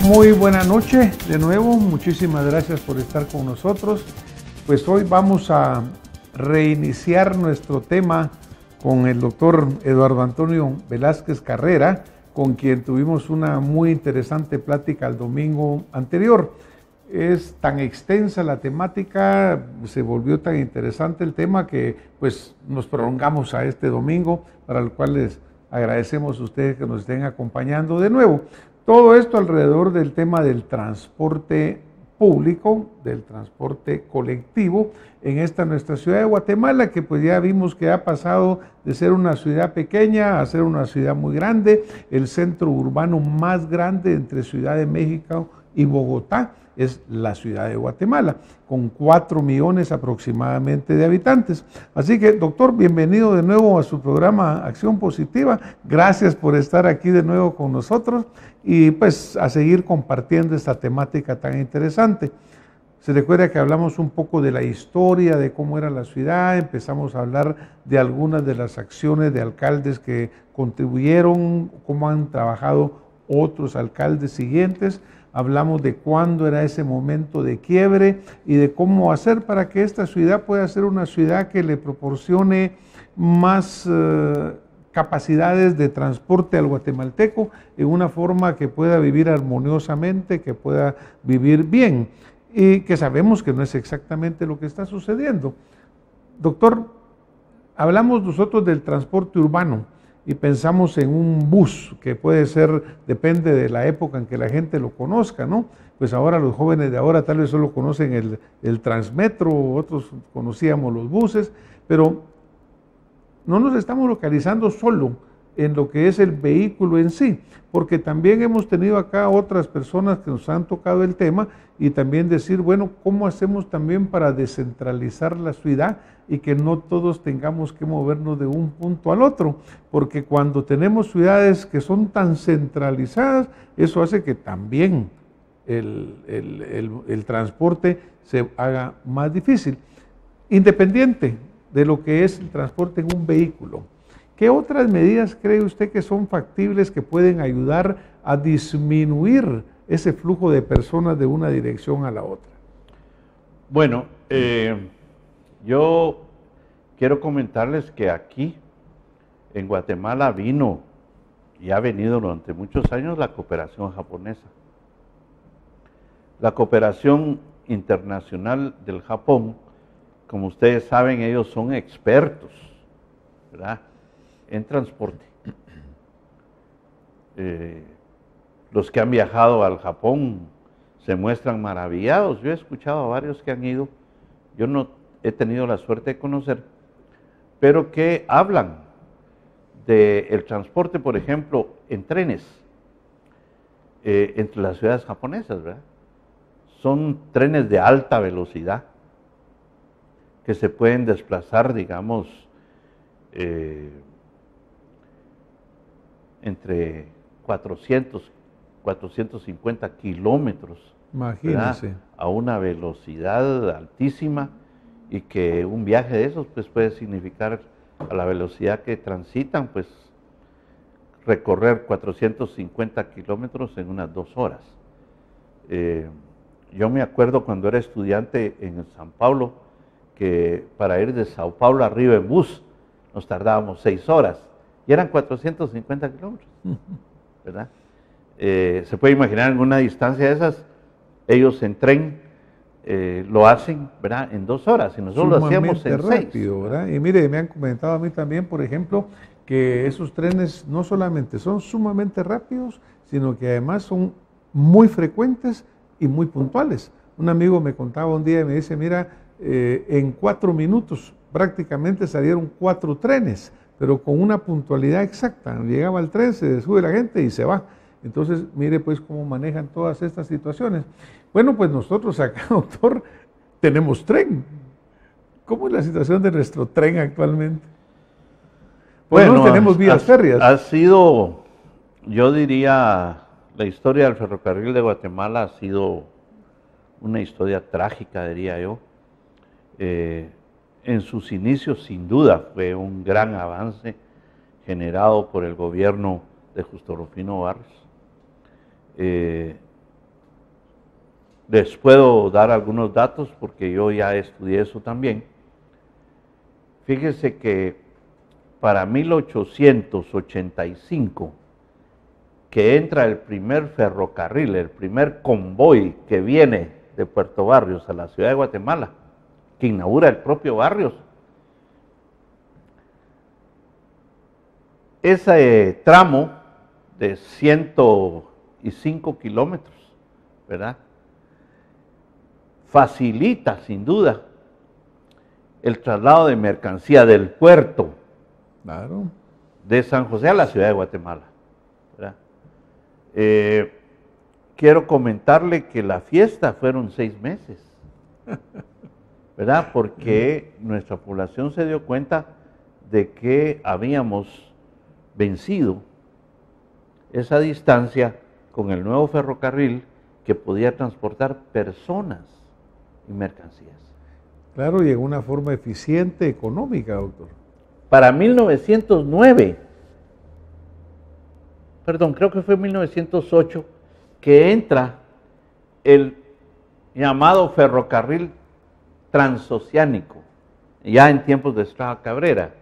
Muy buena noche de nuevo, muchísimas gracias por estar con nosotros. Pues hoy vamos a reiniciar nuestro tema con el doctor Eduardo Antonio Velázquez Carrera, con quien tuvimos una muy interesante plática el domingo anterior. Es tan extensa la temática, se volvió tan interesante el tema que pues nos prolongamos a este domingo, para el cual les agradecemos a ustedes que nos estén acompañando de nuevo. Todo esto alrededor del tema del transporte público, del transporte colectivo en esta nuestra ciudad de Guatemala, que pues ya vimos que ha pasado de ser una ciudad pequeña a ser una ciudad muy grande, el centro urbano más grande entre Ciudad de México y Bogotá es la ciudad de Guatemala, con 4 millones aproximadamente de habitantes. Así que, doctor, bienvenido de nuevo a su programa Acción Positiva. Gracias por estar aquí de nuevo con nosotros y pues a seguir compartiendo esta temática tan interesante. Se recuerda que hablamos un poco de la historia, de cómo era la ciudad, empezamos a hablar de algunas de las acciones de alcaldes que contribuyeron, cómo han trabajado otros alcaldes siguientes. Hablamos de cuándo era ese momento de quiebre y de cómo hacer para que esta ciudad pueda ser una ciudad que le proporcione más capacidades de transporte al guatemalteco en una forma que pueda vivir armoniosamente, que pueda vivir bien, y que sabemos que no es exactamente lo que está sucediendo. Doctor, hablamos nosotros del transporte urbano y pensamos en un bus, que puede ser, depende de la época en que la gente lo conozca, ¿no? Pues ahora los jóvenes de ahora tal vez solo conocen el Transmetro, otros conocíamos los buses, pero no nos estamos localizando solo en lo que es el vehículo en sí, porque también hemos tenido acá otras personas que nos han tocado el tema y también decir, bueno, ¿cómo hacemos también para descentralizar la ciudad y que no todos tengamos que movernos de un punto al otro? Porque cuando tenemos ciudades que son tan centralizadas, eso hace que también el transporte se haga más difícil. Independiente de lo que es el transporte en un vehículo, ¿qué otras medidas cree usted que son factibles que pueden ayudar a disminuir ese flujo de personas de una dirección a la otra? Bueno, yo quiero comentarles que aquí en Guatemala vino y ha venido durante muchos años la cooperación japonesa. La cooperación internacional del Japón, como ustedes saben, ellos son expertos, ¿verdad?, en transporte. Los que han viajado al Japón se muestran maravillados. Yo he escuchado a varios que han ido, yo no he tenido la suerte de conocer, pero que hablan del transporte, por ejemplo, en trenes, entre las ciudades japonesas, ¿verdad? Son trenes de alta velocidad que se pueden desplazar, digamos, entre 450 kilómetros, imagínense, ¿verdad?, a una velocidad altísima, y que un viaje de esos pues puede significar, a la velocidad que transitan, pues recorrer 450 kilómetros en unas 2 horas. Yo me acuerdo cuando era estudiante en San Paulo, que para ir de Sao Paulo arriba en bus nos tardábamos 6 horas y eran 450 kilómetros, ¿verdad? Se puede imaginar en una distancia de esas, ellos en tren lo hacen, ¿verdad?, en 2 horas y nosotros lo hacíamos en 6. ¿verdad? Y mire, me han comentado a mí también, por ejemplo, que esos trenes no solamente son sumamente rápidos, sino que además son muy frecuentes y muy puntuales. Un amigo me contaba un día y me dice, mira, en 4 minutos prácticamente salieron 4 trenes, pero con una puntualidad exacta. Llegaba el tren, se sube la gente y se va. Entonces, mire pues cómo manejan todas estas situaciones. Bueno, pues nosotros acá, doctor, tenemos tren. ¿Cómo es la situación de nuestro tren actualmente? Pues bueno, no tenemos vías férreas. Ha sido, yo diría, la historia del ferrocarril de Guatemala ha sido una historia trágica, diría yo. En sus inicios, sin duda, fue un gran avance generado por el gobierno de Justo Rufino Barrios. Les puedo dar algunos datos porque yo ya estudié eso también. Fíjese que para 1885, que entra el primer ferrocarril, el primer convoy que viene de Puerto Barrios a la ciudad de Guatemala, que inaugura el propio Barrios. Ese tramo de 105 kilómetros, ¿verdad? Facilita, sin duda, el traslado de mercancía del puerto de San José a la ciudad de Guatemala, ¿verdad? Quiero comentarle que la fiesta fueron 6 meses, ¿verdad? Porque nuestra población se dio cuenta de que habíamos vencido esa distancia con el nuevo ferrocarril que podía transportar personas y mercancías. Claro, y en una forma eficiente, económica, doctor. Para 1909, perdón, creo que fue 1908, que entra el llamado ferrocarril transoceánico, ya en tiempos de Estrada Cabrera,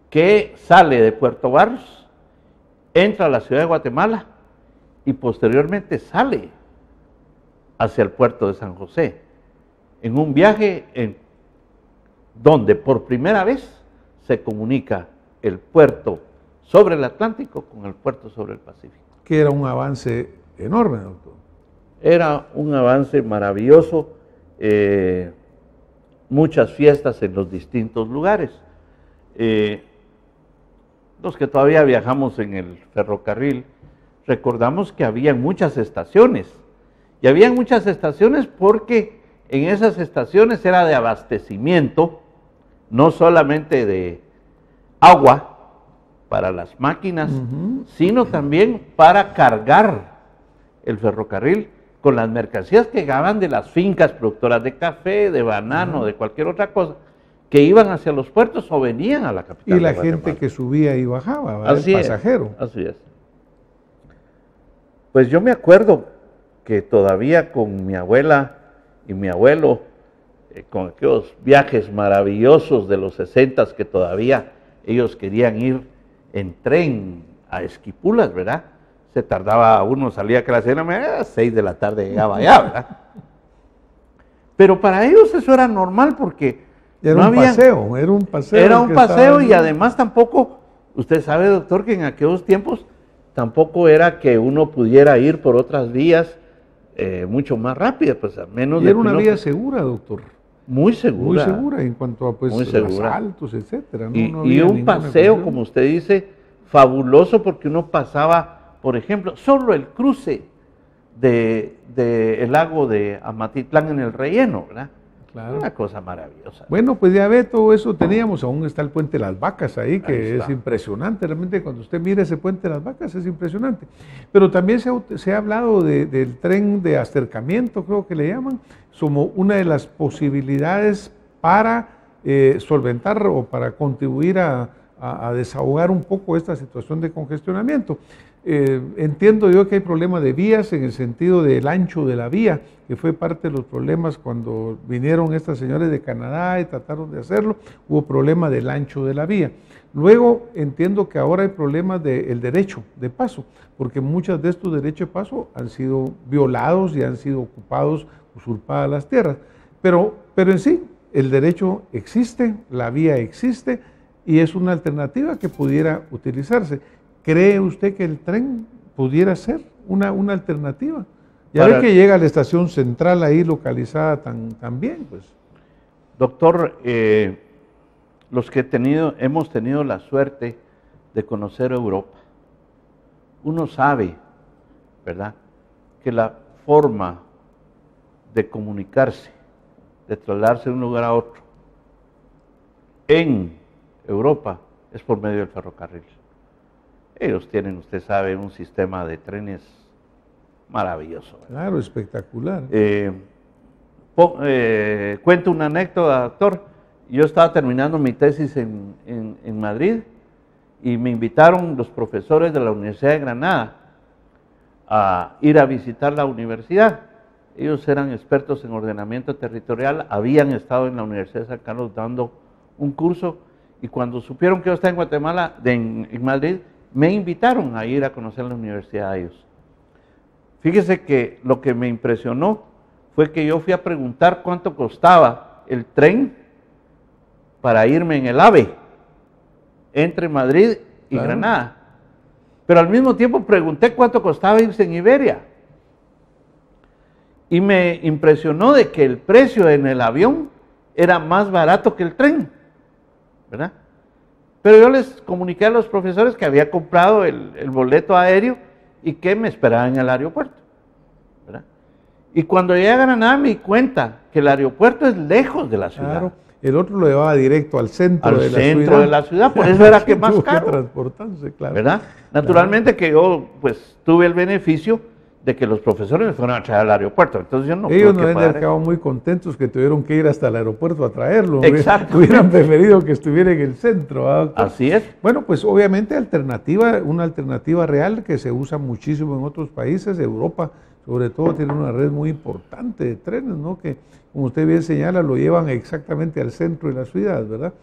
que sale de Puerto Barrios, entra a la ciudad de Guatemala y posteriormente sale hacia el puerto de San José, en un viaje donde por primera vez se comunica el puerto sobre el Atlántico con el puerto sobre el Pacífico. Que era un avance enorme, doctor. Era un avance maravilloso, muchas fiestas en los distintos lugares. Los que todavía viajamos en el ferrocarril, recordamos que había muchas estaciones, y había muchas estaciones porque en esas estaciones era de abastecimiento, no solamente de agua para las máquinas, sino también para cargar el ferrocarril con las mercancías que llegaban de las fincas productoras de café, de banano, de cualquier otra cosa, que iban hacia los puertos o venían a la capital. Y la gente que subía y bajaba, ¿verdad? Así el pasajero. Así es. Pues yo me acuerdo que todavía con mi abuela y mi abuelo, con aquellos viajes maravillosos de los 60s, que todavía ellos querían ir en tren a Esquipulas, ¿verdad? Se tardaba, uno salía que a las 6 de la tarde llegaba allá, ¿verdad? Pero para ellos eso era normal porque era un paseo. Era un paseo y además tampoco, usted sabe, doctor, que en aquellos tiempos tampoco era que uno pudiera ir por otras vías mucho más rápidas, pues al menos... Y era una vía segura, doctor. Muy segura. Muy segura en cuanto a pues asaltos, etcétera. ¿No? Y un paseo, como usted dice, fabuloso, porque uno pasaba, por ejemplo, solo el cruce del lago de Amatitlán en el relleno, ¿verdad? Claro. Una cosa maravillosa. Bueno, pues ya ve, todo eso teníamos, aún está el Puente de las Vacas ahí, que es impresionante, realmente cuando usted mira ese Puente de las Vacas es impresionante. Pero también se ha hablado del tren de acercamiento, creo que le llaman, como una de las posibilidades para solventar o para contribuir a desahogar un poco esta situación de congestionamiento. Entiendo yo que hay problemas de vías en el sentido del ancho de la vía, que fue parte de los problemas cuando vinieron estas señores de Canadá y trataron de hacerlo, hubo problema del ancho de la vía. Luego entiendo que ahora hay problemas del derecho de paso, porque muchos de estos derechos de paso han sido violados y han sido ocupados, usurpadas las tierras. Pero en sí, el derecho existe, la vía existe y es una alternativa que pudiera utilizarse. ¿Cree usted que el tren pudiera ser una alternativa? Ya ve que llega a la estación central ahí localizada tan bien, pues. Doctor, los que hemos tenido la suerte de conocer Europa, uno sabe, ¿verdad?, que la forma de comunicarse, de trasladarse de un lugar a otro en Europa es por medio del ferrocarril. Ellos tienen, usted sabe, un sistema de trenes maravilloso, ¿verdad? Claro, espectacular. Cuento una anécdota, doctor. Yo estaba terminando mi tesis en Madrid y me invitaron los profesores de la Universidad de Granada a ir a visitar la universidad. Ellos eran expertos en ordenamiento territorial, habían estado en la Universidad de San Carlos dando un curso, y cuando supieron que yo estaba en Guatemala, en Madrid, me invitaron a ir a conocer la universidad a ellos. Fíjese que lo que me impresionó fue que yo fui a preguntar cuánto costaba el tren para irme en el AVE entre Madrid y Granada. Pero al mismo tiempo pregunté cuánto costaba irse en Iberia. Y me impresionó de que el precio en el avión era más barato que el tren, ¿verdad? Pero yo les comuniqué a los profesores que había comprado el boleto aéreo y que me esperaban en el aeropuerto, ¿verdad? Y cuando llegué a Granada me di cuenta que el aeropuerto es lejos de la ciudad. Claro, el otro lo llevaba directo al centro de la ciudad, por eso era que más caro. Que transportarse, claro. ¿Verdad? Naturalmente que yo pues tuve el beneficio de que los profesores me fueron a traer al aeropuerto, entonces yo no ellos no habían quedado muy contentos que tuvieron que ir hasta el aeropuerto a traerlo. Exacto. Hubieran preferido que estuviera en el centro, ¿verdad? Así es. Bueno, pues obviamente una alternativa real que se usa muchísimo en otros países. Europa sobre todo tiene una red muy importante de trenes, ¿no? Que como usted bien señala, lo llevan exactamente al centro de la ciudad, ¿verdad?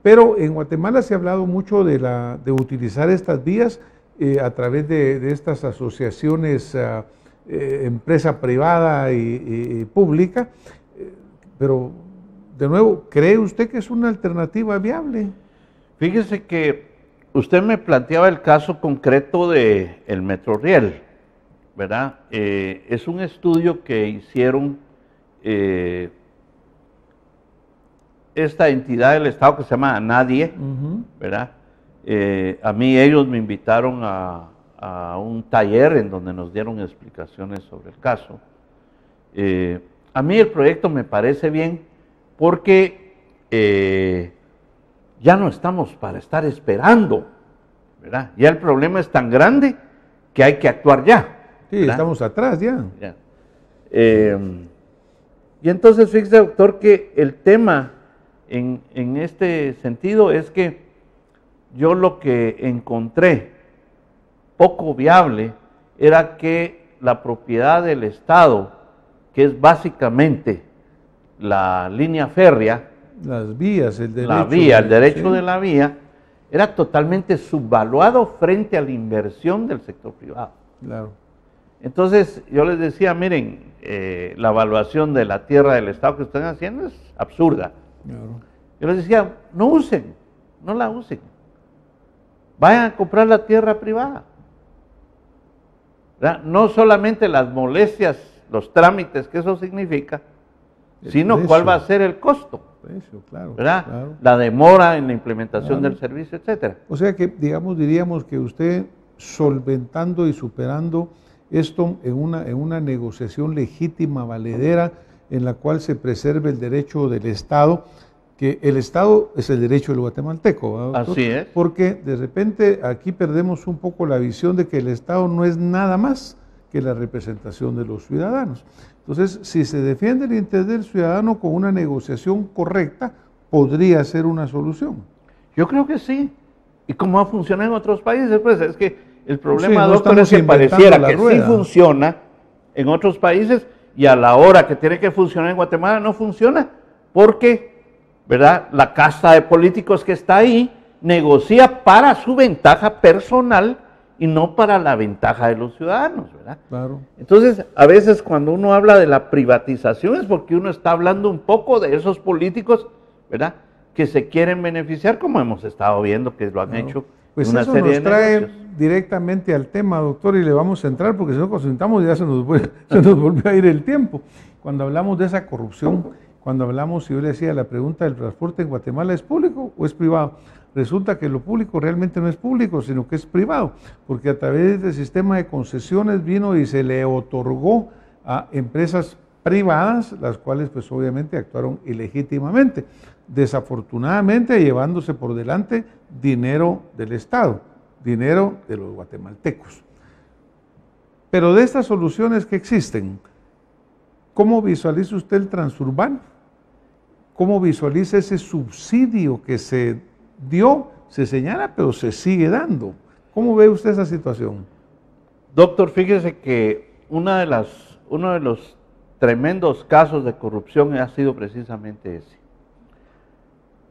Pero en Guatemala se ha hablado mucho de utilizar estas vías a través de estas asociaciones, empresa privada y pública, pero de nuevo, ¿cree usted que es una alternativa viable? Fíjese que usted me planteaba el caso concreto del Metroriel, ¿verdad? Es un estudio que hicieron esta entidad del Estado que se llama Nadie, ¿verdad? A mí ellos me invitaron a un taller en donde nos dieron explicaciones sobre el caso. A mí el proyecto me parece bien porque ya no estamos para estar esperando, ¿verdad? Ya el problema es tan grande que hay que actuar ya. Sí, ¿verdad? Estamos atrás ya. Y entonces fíjese, doctor, que el tema en este sentido es que yo lo que encontré poco viable era que la propiedad del Estado, que es básicamente la línea férrea, las vías, el derecho, el derecho de la vía, era totalmente subvaluado frente a la inversión del sector privado. Claro. Entonces yo les decía, miren, la evaluación de la tierra del Estado que están haciendo es absurda. Claro. Yo les decía, no la usen. Vayan a comprar la tierra privada. ¿Verdad? No solamente las molestias, los trámites que eso significa, sino cuál va a ser el costo. Claro, ¿verdad? Claro. La demora en la implementación del servicio, etcétera. O sea que, diríamos que usted solventando y superando esto en una negociación legítima, valedera, en la cual se preserve el derecho del Estado, que el Estado es el derecho del guatemalteco, ¿verdad, doctor? Así es. Porque de repente aquí perdemos un poco la visión de que el Estado no es nada más que la representación de los ciudadanos. Entonces, si se defiende el interés del ciudadano con una negociación correcta, podría ser una solución. Yo creo que sí. ¿Y cómo ha funcionado en otros países? Pues es que el problema, sí, no doctor, es que pareciera que sí rueda. funciona en otros países y a la hora que tiene que funcionar en Guatemala no funciona porque, ¿verdad?, la casta de políticos que está ahí negocia para su ventaja personal y no para la ventaja de los ciudadanos, ¿verdad? Claro. Entonces, a veces cuando uno habla de la privatización es porque uno está hablando un poco de esos políticos, ¿verdad?, que se quieren beneficiar, como hemos estado viendo que lo han hecho pues en una eso serie nos de trae negocios. Directamente al tema, doctor, y le vamos a entrar porque si no consultamos ya se nos volvió a ir el tiempo. Cuando hablamos de esa corrupción, cuando hablamos, si yo le decía, la pregunta del transporte en Guatemala, ¿es público o es privado? Resulta que lo público realmente no es público, sino que es privado, porque a través del sistema de concesiones vino y se le otorgó a empresas privadas, las cuales pues obviamente actuaron ilegítimamente, desafortunadamente llevándose por delante dinero del Estado, dinero de los guatemaltecos. Pero de estas soluciones que existen, ¿cómo visualiza usted el transurbano? ¿Cómo visualiza ese subsidio que se dio, se señala, pero se sigue dando? ¿Cómo ve usted esa situación? Doctor, fíjese que uno de los tremendos casos de corrupción ha sido precisamente ese.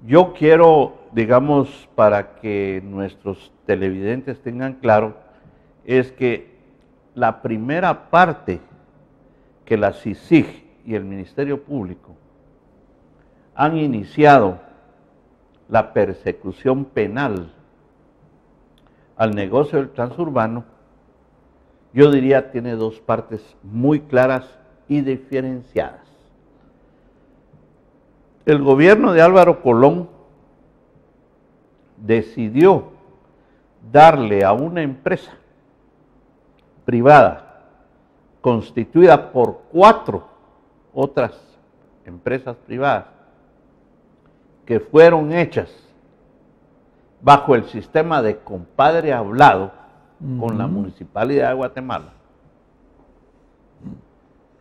Yo quiero, digamos, para que nuestros televidentes tengan claro, es que la primera parte que la CICIG y el Ministerio Público han iniciado la persecución penal al negocio del transurbano, yo diría tiene dos partes muy claras y diferenciadas. El gobierno de Álvaro Colón decidió darle a una empresa privada constituida por 4 otras empresas privadas que fueron hechas bajo el sistema de compadre hablado con la Municipalidad de Guatemala,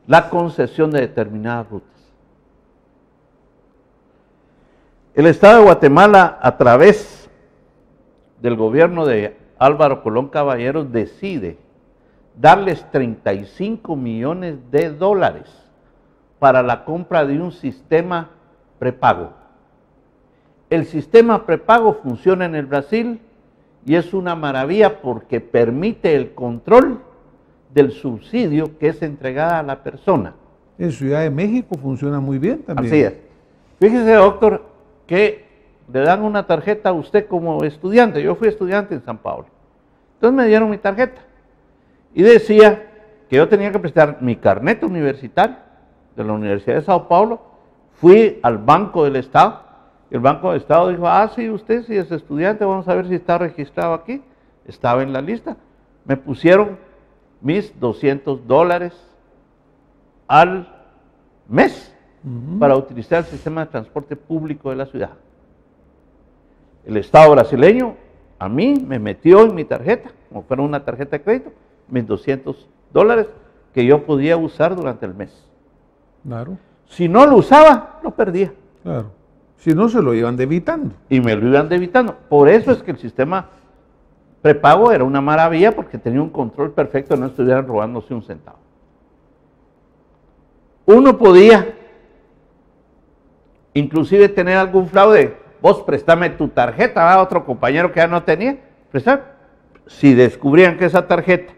la concesión de determinadas rutas. El Estado de Guatemala, a través del gobierno de Álvaro Colón Caballeros, decide darles 35 millones de dólares para la compra de un sistema prepago. El sistema prepago funciona en el Brasil y es una maravilla porque permite el control del subsidio que es entregada a la persona. En Ciudad de México funciona muy bien también. Así es. Fíjese, doctor, que le dan una tarjeta a usted como estudiante. Yo fui estudiante en San Pablo. Entonces me dieron mi tarjeta y decía que yo tenía que prestar mi carnet universitario de la Universidad de Sao Paulo. Fui al Banco del Estado. El Banco del Estado dijo, sí, usted si es estudiante, vamos a ver si está registrado aquí. Estaba en la lista. Me pusieron mis $200 al mes para utilizar el sistema de transporte público de la ciudad. El Estado brasileño a mí me metió en mi tarjeta, como fuera una tarjeta de crédito, mis $200 que yo podía usar durante el mes. Claro. Si no lo usaba, lo perdía. Claro. Si no, se lo iban debitando. Y me lo iban debitando. Por eso es que el sistema prepago era una maravilla, porque tenía un control perfecto, no estuvieran robándose un centavo. Uno podía inclusive tener algún fraude. Vos préstame tu tarjeta a otro compañero que ya no tenía. Prestar. Si descubrían que esa tarjeta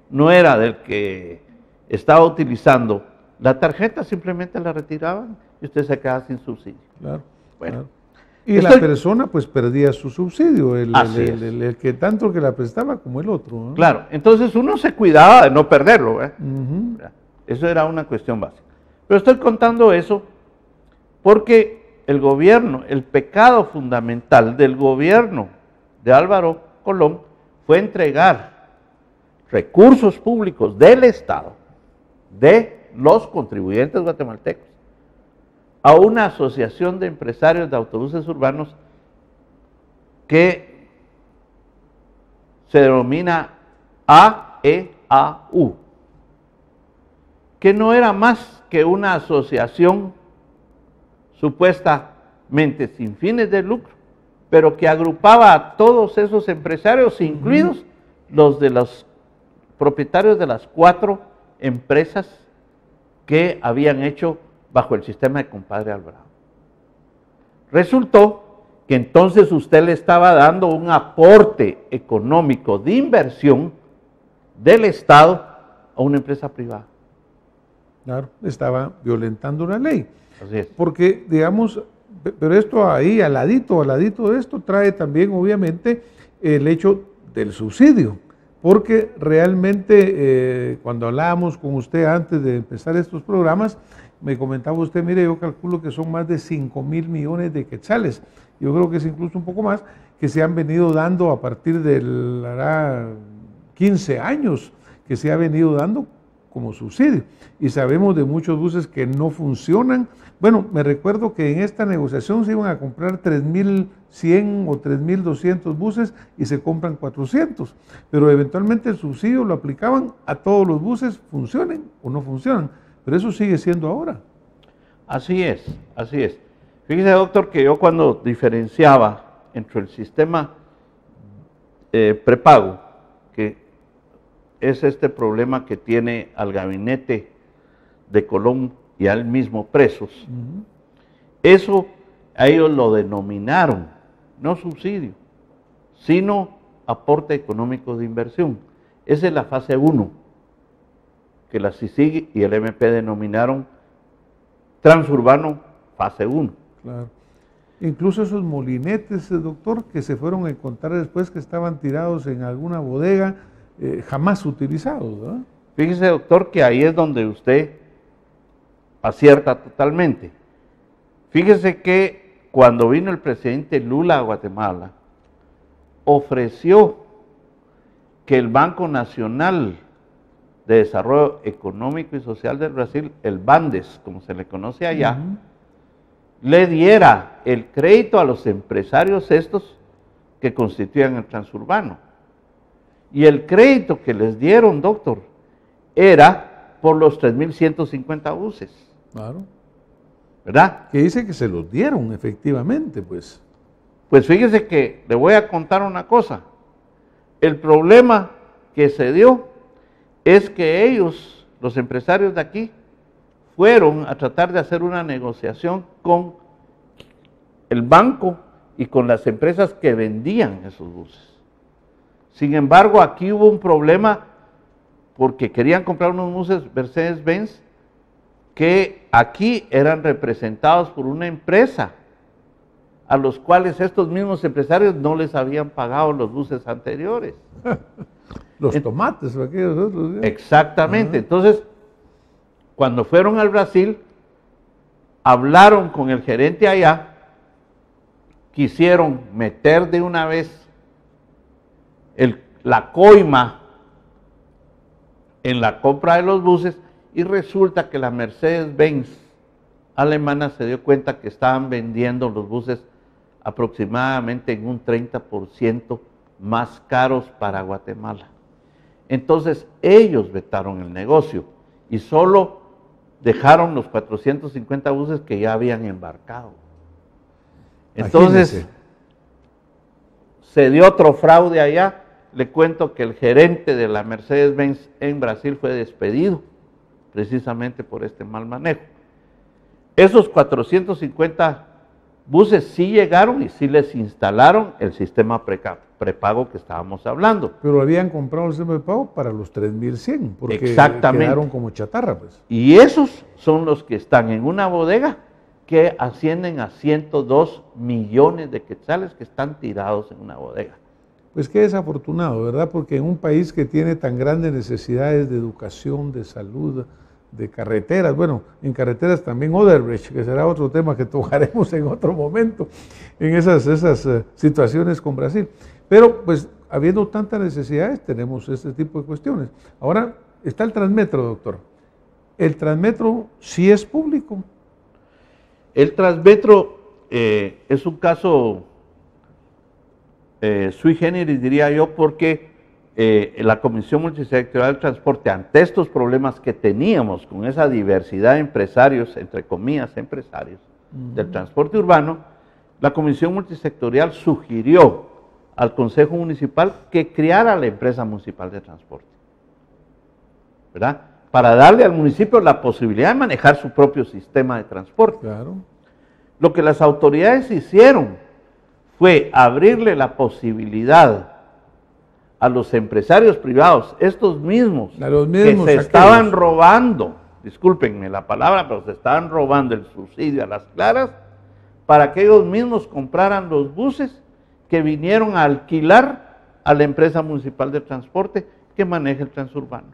no era del que estaba utilizando la tarjeta, simplemente la retiraban y usted se quedaba sin subsidio. Claro. Bueno. Claro. Y la persona pues perdía su subsidio, el que tanto que la prestaba como el otro, ¿no? Claro, entonces uno se cuidaba de no perderlo, Eso era una cuestión básica. Pero estoy contando eso porque el gobierno, el pecado fundamental del gobierno de Álvaro Colón fue entregar recursos públicos del Estado, de los contribuyentes guatemaltecos, a una asociación de empresarios de autobuses urbanos que se denomina AEAU, que no era más que una asociación supuestamente sin fines de lucro, pero que agrupaba a todos esos empresarios, incluidos los de los propietarios de las 4 empresas que habían hecho bajo el sistema de compadre Alvarado. Resultó que entonces usted le estaba dando un aporte económico de inversión del Estado a una empresa privada. Claro, estaba violentando una ley. Así es. Porque, digamos, pero esto ahí, al ladito de esto, trae también, obviamente, el hecho del subsidio. Porque realmente, cuando hablábamos con usted antes de empezar estos programas, me comentaba usted, mire, yo calculo que son más de 5,000 millones de quetzales. Yo creo que es incluso un poco más, que se han venido dando a partir del 15 años, que se ha venido dando como subsidio. Y sabemos de muchos buses que no funcionan. Bueno, me recuerdo que en esta negociación se iban a comprar 3,100 o 3,200 buses y se compran 400. Pero eventualmente el subsidio lo aplicaban a todos los buses, funcionen o no funcionan. Pero eso sigue siendo ahora. Así es, así es. Fíjese, doctor, que yo cuando diferenciaba entre el sistema prepago, que es este problema que tiene al gabinete de Colón y a él mismo presos, eso a ellos lo denominaron, no subsidio, sino aporte económico de inversión. Esa es la fase 1, que la CICIG y el MP denominaron transurbano fase 1. Claro. Incluso esos molinetes, doctor, que se fueron a encontrar después que estaban tirados en alguna bodega, jamás utilizados, ¿verdad? Fíjese, doctor, que ahí es donde usted acierta totalmente. Fíjese que cuando vino el presidente Lula a Guatemala, ofreció que el Banco Nacional de Desarrollo Económico y Social del Brasil, el BANDES, como se le conoce allá, le diera el crédito a los empresarios estos que constituían el transurbano. Y el crédito que les dieron, doctor, era por los 3.150 buses. Claro. ¿Verdad? Que dice que se los dieron, efectivamente, pues. Pues fíjese que le voy a contar una cosa. El problema que se dio es que ellos, los empresarios de aquí, fueron a tratar de hacer una negociación con el banco y con las empresas que vendían esos buses. Sin embargo, aquí hubo un problema porque querían comprar unos buses Mercedes-Benz que aquí eran representados por una empresa a los cuales estos mismos empresarios no les habían pagado los buses anteriores. Los tomates o aquellos otros. Exactamente. Entonces, cuando fueron al Brasil, hablaron con el gerente allá, quisieron meter de una vez la coima en la compra de los buses y resulta que la Mercedes-Benz alemana se dio cuenta que estaban vendiendo los buses aproximadamente en un 30% más caros para Guatemala. Entonces ellos vetaron el negocio y solo dejaron los 450 buses que ya habían embarcado. Entonces, imagínese, se dio otro fraude allá. Le cuento que el gerente de la Mercedes-Benz en Brasil fue despedido precisamente por este mal manejo. Esos 450 buses sí llegaron y sí les instalaron el sistema prepago que estábamos hablando. Pero habían comprado el sistema prepago para los 3.100, porque exactamente quedaron como chatarra, pues. Y esos son los que están en una bodega que ascienden a 102 millones de quetzales que están tirados en una bodega. Pues qué desafortunado, ¿verdad? Porque en un país que tiene tan grandes necesidades de educación, de salud, de carreteras, bueno, en carreteras también Odebrecht, que será otro tema que tocaremos en otro momento, en esas situaciones con Brasil. Pero pues habiendo tantas necesidades tenemos este tipo de cuestiones. Ahora está el Transmetro, doctor. ¿El Transmetro sí es público? El Transmetro es un caso sui generis, diría yo, porque la Comisión Multisectorial del Transporte, ante estos problemas que teníamos con esa diversidad de empresarios, entre comillas empresarios, del transporte urbano, la Comisión Multisectorial sugirió al Consejo Municipal que creara la empresa municipal de transporte, ¿verdad? Para darle al municipio la posibilidad de manejar su propio sistema de transporte. Claro. Lo que las autoridades hicieron fue abrirle la posibilidad a los empresarios privados, estos mismos, que se estaban robando, discúlpenme la palabra, pero se estaban robando el subsidio a las claras, para que ellos mismos compraran los buses que vinieron a alquilar a la empresa municipal de transporte que maneja el transurbano.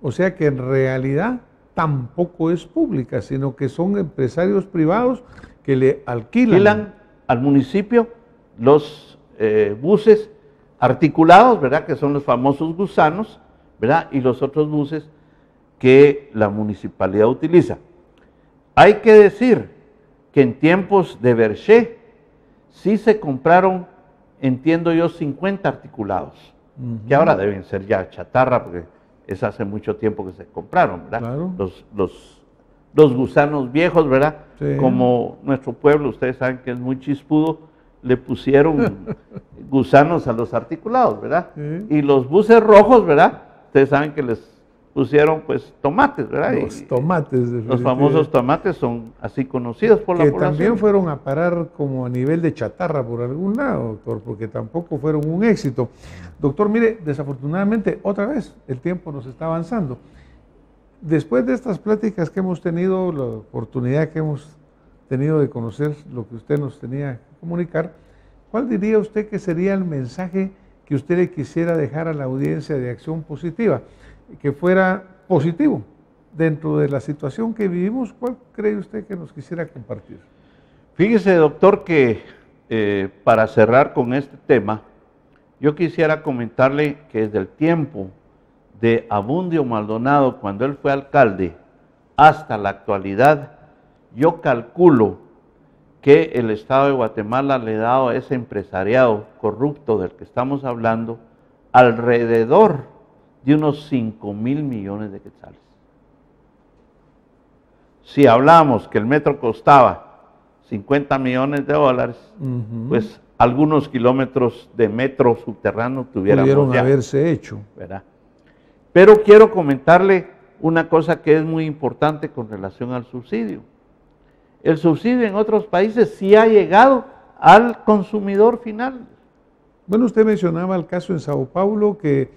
O sea que en realidad tampoco es pública, sino que son empresarios privados que le alquilan al municipio los buses articulados, ¿verdad? Que son los famosos gusanos, ¿verdad? Y los otros buses que la municipalidad utiliza. Hay que decir que en tiempos de Berché sí se compraron, entiendo yo, 50 articulados, que ahora deben ser ya chatarra, porque es hace mucho tiempo que se compraron, ¿verdad? Claro. Los gusanos viejos, ¿verdad? Sí. Como nuestro pueblo, ustedes saben que es muy chispudo, le pusieron gusanos a los articulados, ¿verdad? Sí. Y los buses rojos, ¿verdad? Ustedes saben que les pusieron pues tomates, ¿verdad? Los tomates. Los famosos tomates son así conocidos por la población. Que también fueron a parar como a nivel de chatarra por algún lado, doctor, porque tampoco fueron un éxito. Doctor, mire, desafortunadamente, otra vez, el tiempo nos está avanzando. Después de estas pláticas que hemos tenido, la oportunidad que hemos tenido de conocer lo que usted nos tenía que comunicar, ¿cuál diría usted que sería el mensaje que usted le quisiera dejar a la audiencia de Acción Positiva? Que fuera positivo dentro de la situación que vivimos. ¿Cuál cree usted que nos quisiera compartir? Fíjese, doctor, que para cerrar con este tema, yo quisiera comentarle que desde el tiempo de Abundio Maldonado, cuando él fue alcalde, hasta la actualidad, yo calculo que el Estado de Guatemala le ha dado a ese empresariado corrupto del que estamos hablando alrededor de unos 5,000 millones de quetzales. Si hablamos que el metro costaba 50 millones de dólares, pues algunos kilómetros de metro subterráneo pudieron haberse hecho, ¿verdad? Pero quiero comentarle una cosa que es muy importante con relación al subsidio. El subsidio en otros países sí ha llegado al consumidor final. Bueno, usted mencionaba el caso en Sao Paulo que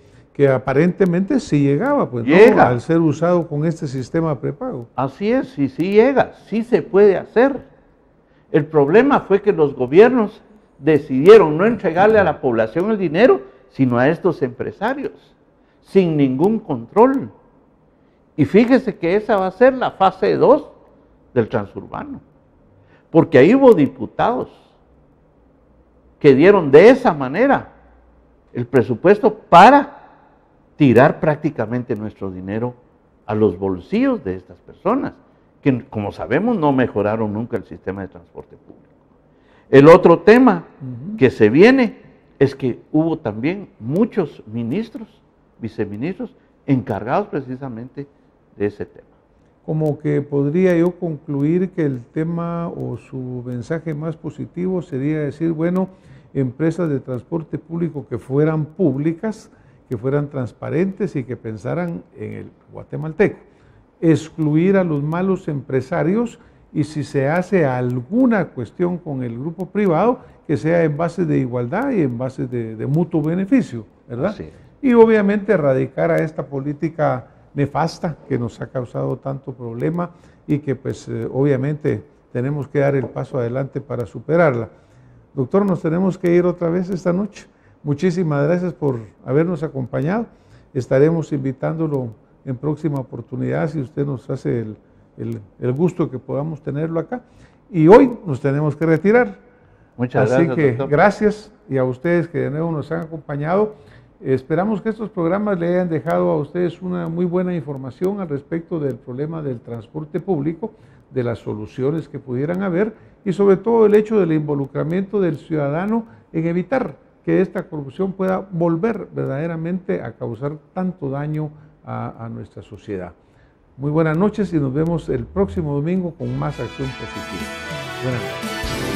aparentemente sí llegaba, pues, llega, ¿no? Al ser usado con este sistema prepago. Así es, sí llega, sí se puede hacer. El problema fue que los gobiernos decidieron no entregarle a la población el dinero, sino a estos empresarios, sin ningún control. Y fíjese que esa va a ser la fase 2 del transurbano, porque ahí hubo diputados que dieron de esa manera el presupuesto para tirar prácticamente nuestro dinero a los bolsillos de estas personas, que como sabemos no mejoraron nunca el sistema de transporte público. El otro tema que se viene es que hubo también muchos ministros, viceministros, encargados precisamente de ese tema. Como que podría yo concluir que el tema o su mensaje más positivo sería decir, bueno, empresas de transporte público que fueran públicas, que fueran transparentes y que pensaran en el guatemalteco. Excluir a los malos empresarios y si se hace alguna cuestión con el grupo privado, que sea en base de igualdad y en base de mutuo beneficio, ¿verdad? Sí. Y obviamente erradicar a esta política nefasta que nos ha causado tanto problema y que pues obviamente tenemos que dar el paso adelante para superarla. Doctor, nos tenemos que ir otra vez esta noche. Muchísimas gracias por habernos acompañado. Estaremos invitándolo en próxima oportunidad si usted nos hace el gusto que podamos tenerlo acá. Y hoy nos tenemos que retirar. Muchas gracias. Así que doctor. Gracias y a ustedes que de nuevo nos han acompañado. Esperamos que estos programas le hayan dejado a ustedes una muy buena información al respecto del problema del transporte público, de las soluciones que pudieran haber y sobre todo el hecho del involucramiento del ciudadano en evitar que esta corrupción pueda volver verdaderamente a causar tanto daño a nuestra sociedad. Muy buenas noches y nos vemos el próximo domingo con más Acción Positiva. Buenas noches.